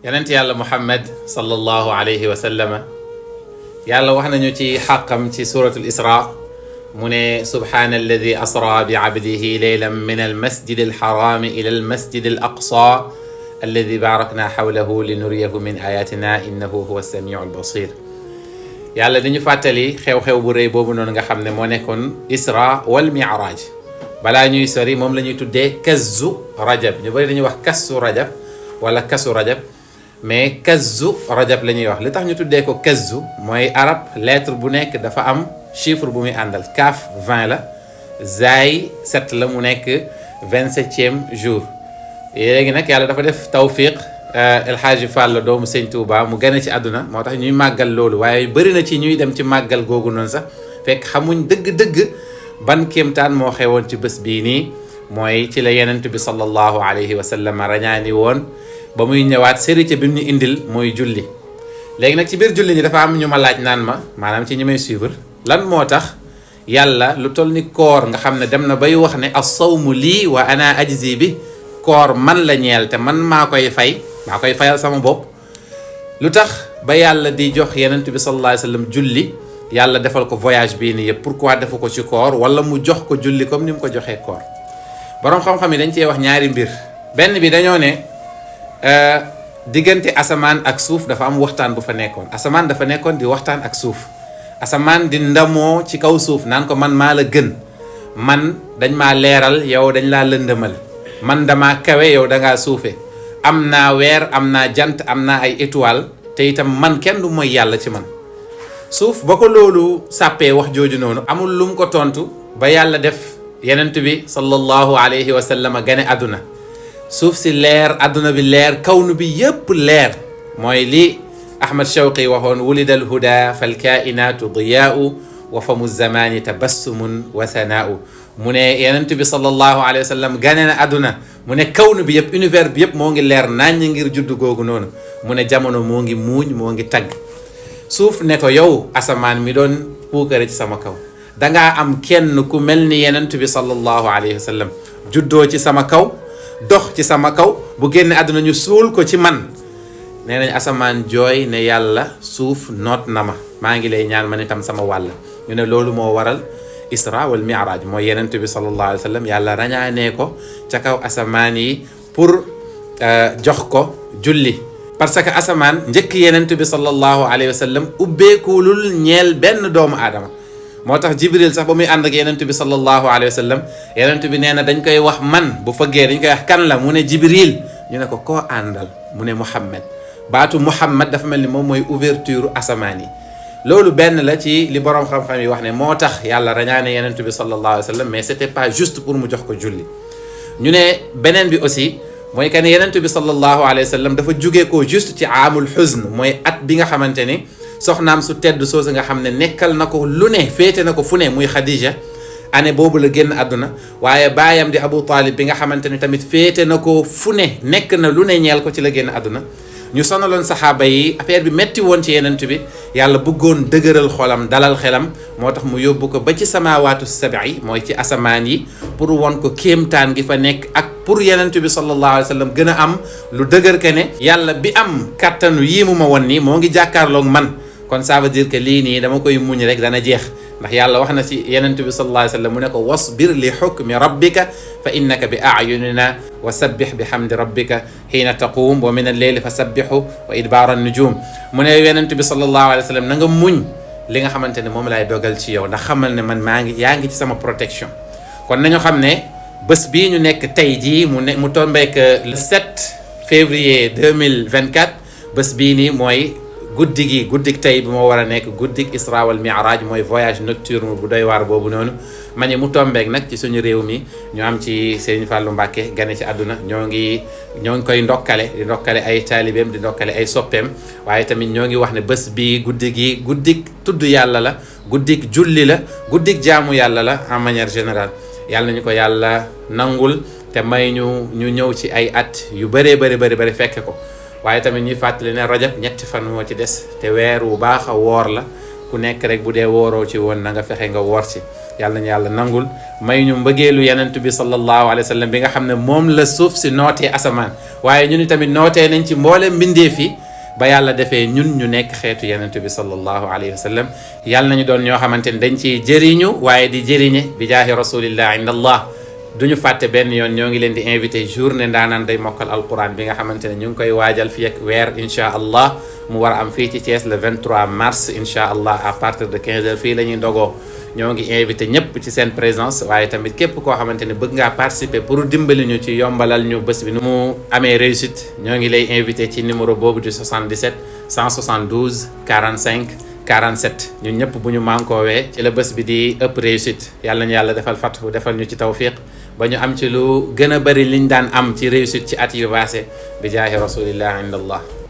yonent yàlla Muhammad sallallahu alayhi wa sallama yàlla wax nañu ci xàqam ci suratul isra mu ne subhaana alladi asra bi abdihi leylan min almasjid alxarami ila almasjid alaqsa alladi barakna xawlahu linuriyahu min ayatina innahu huwa alsamiu albasir. yàlla dañu fàttali xew-xew bu rëy boobu noonu nga xam ne moo nekkoon isra wal mi'raj. balaa ñuy sori moom la ñuy tuddee kazu rajab. ñu bëri dañuy wax kasu rajab wala kasu rajab, mais kazu rajab la ñuy wax. li tax ñu tuddee ko kazu mooy arab lettre bu nekk dafa am chiffre bu muy àndal. kaaf 20 la, zaay 7 la, mu nekk 27e jour. léegi nag yàlla dafa def tawfiq El Hadji Fall doomu Sëñ Touba mu gane ci àdduna, moo tax ñuy màggal loolu. waaye bëri na ci ñuy dem ci màggal googu noonu sax fekk xamuñ dëgg-dëgg ban kéemtaan moo xewoon ci bés bii nii. mooy ci la yenent bi sallallahu alayhi wa sallam rañaani woon ba muy ñëwaat sérité bi ñu indil mooy julli. léegi nag ci biir julli ñi dafa am ñu ma laaj naan ma, maanaam ci ñi may suivre, lan moo tax yàlla lu toll ni koor nga xam ne dem na bay wax ne as-sawmu lii wa ana ajzi bi, koor man la ñeel te man maa koy fayal sama bopp. lu tax ba yàlla di jox yenent bi sallallahu alayhi wa sallam julli, yàlla defal ko voyage bii nii yëpp, pourquoi defu ko ci koor wala mu jox ko julli comme ni mu ko joxee koor? boroom xam-xam yi dañ cee wax ñaari mbir. benn bi dañoo ne diggante asamaan ak suuf dafa am waxtaan bu fa nekkoon. asamaan dafa nekkoon di waxtaan ak suuf. asamaan di ndamoo ci kaw suuf naan ko man maa la gën, man dañ maa leeral yow dañ laa lëndëmal, man damaa kawe yow dangaa suufe, am naa weer, am naa jant, am naa ay étoile, te itam man kenn du mooy yàlla ci man. suuf ba ko loolu sàppee wax jooju noonu amul lu mu ko tontu ba yàlla def yenent bi sallallahu alayhi wa sallam gane àdduna. suuf si leer, àdduna bi leer, kawnu bi yépp leer. mooy li Ahmad Shawqi waxoon wulida alhuda falkainatu diyaau wa famu zamani tabassumun wa sanaau. mu ne yenent bi sallallahu alayhi wa sallam gane na àdduna, mu ne kawnu bi yëpp, univers bi yëpp moo ngi leer naññ ngir juddu googu noonu. mu ne jamono moo ngi muuñ, moo ngi tagg. suuf ne ko yow asamaan mi doon puukare ci sama kaw, dangaa am kenn ku mel ni yenent bi sallallahu alayhi wa sallam juddoo ci sama kaw, dox ci sama kaw, bu génne àdduna ñu suul ko ci man. nee nañ asamaan jooy ne yàlla suuf noot na ma, maa ngi lay ñaan man itam sama wàll. ñu ne loolu moo waral isra wal mi'raj, mooy yenent bi sallallahu alayhi wa sallam yàlla rañaanee ko ca kaw asamaan yi pour jox ko julli. parce que asamaan njëkk yenent bi sallallahu alayhi wa sallam ubbeekulul ñeel benn doomu aadama. moo tax jibril sax ba muy ànd ak yenent bi sallallahu alayhi wa sallam, yenent bi nee na dañ koy wax man, bu fëggee dañ koy wax kan la, mu ne jibril. ñu ne ko koo àndal, mu ne muhammad. baatu muhammad dafa mel ni moom mooy ouverture asamaan yi. loolu benn la ci li boroom xam-xam yi wax ne moo tax yàlla rañaane yenent bi sallallahu alayhi wa sallam, mais c'était pas juste pour mu jox ko julli. ñu ne beneen bi aussi mooy que ne yenent bi sallallahu alayhi wa sallam dafa jugee koo juste ci aamul xuzn, mooy at bi nga xamante ni soxnaam su tedd soosu nga xam ne nekkal na ko lu ne, féete na ko fu ne, muy Khadija. année boobu la génn àdduna. waaye baayam di Abu Talib bi nga xamante ni tamit féete na ko fu ne, nekk na lu ne ñeel ko, ci la génn àdduna. ñu sonaloon saxaaba yi, affaire bi metti woon ci yenent bi, yàlla bëggoon dëgëral xolam, dalal xelam, moo tax mu yóbbu ko ba ci samaawaatu sab'i, mooy ci asamaan yi, pour won ko kéemtaan gi fa nekk, ak pour yenent bi sallallahu alayhi wa sallam gën a am lu dëgër ke ne yàlla bi am kàttanu yii mu ma won nii moo ngi jàkkaarloog man. kon ça veut dire que lii nii dama koy muñ rek dana jeex, ndax yàlla wax na ci yenent bi sallallahu alayhi wa sallam mu ne ko wasbir li hukmi rabbika fa innaka bi a'yunina wa sabbih bi hamdi rabbika hiina taquum wa min al-layli fa sabbihu wa idbaara an-nujum. mu ne yenent bi sallallahu alayhi wa sallam na nga muñ li nga xamante ne moom laay dogal ci yow, ndax xamal ne man yaa ngi ci sama protection. kon nañu xam ne bés bii ñu nekk tey jii mu tombeek le 7 février 2024, bés bii nii mooy guddik tey bi moo war a nekk guddik isra wal mi'raj, mooy voyage nocturne bu doy waar boobu noonu. ma ne mu tombeek nag ci suñu réew mi ñu am ci Serigne Fallou Mbacké gane ci àdduna. ñoo ngi koy ndokkale ay taalibeem, di ndokkale ay soppeem, waaye tamit ñoo ngi wax ne bés bi guddik tudd yàlla la, guddik julli la, guddik jaamu yàlla la en manière générale. yàlla nañu ko yàlla nangul te may ñu ñëw ci ay at yu bëree bëri fekke ko. waaye tamit ñuy fàttali ne rajab ñetti fan moo ci des, te weer wu baax a woor la, ku nekk rek bu dee wooroo ci woon na nga fexe nga woor ci. yàlla nañu yàlla nangul may ñu mbëggeelu yenent bi sallallahu alayhi wa sallam bi nga xam ne moom la suuf si nootee asamaan waaye ñun tamit nootee nañ ci mboolem mbindeef yi ba yàlla defee ñun ñu nekk xeetu yenent bi sallallahu alayhi wa sallam. yàlla nañu doon ñoo xamante ne dañ ciy jëriñu waaye di jëriñe bi jaahi rasulillah inda allah. duñu fàtte benn yoon ñoo ngi leen di invité journée ndaanaan day mokkal alquran bi nga xamante ne ñu ngi koy waajal fii ak weer incha allah mu war a am fii ci Thiès le 23 mars incha allah à partir de 15h fii la ñuy ndogoo. ñoo ngi invité ñëpp ci seen présence waaye tamit képp koo xamante ne bëgg ngaa participer pour dimbali ñu ci yombalal ñu bés bi nu mu amee réussite ñoo ngi lay invité ci numéro boobu di 77 172 45 47 ñun ñëpp bu ñu mànkoowee ci la bés bi di ëpp réussite yàlla nañu yàlla defal fathu defal ñu ci tawfiq ba ñu am ci lu gën a bëri liñ daan am ci réussite ci at yu passé bi jaahi rasulillah inda allah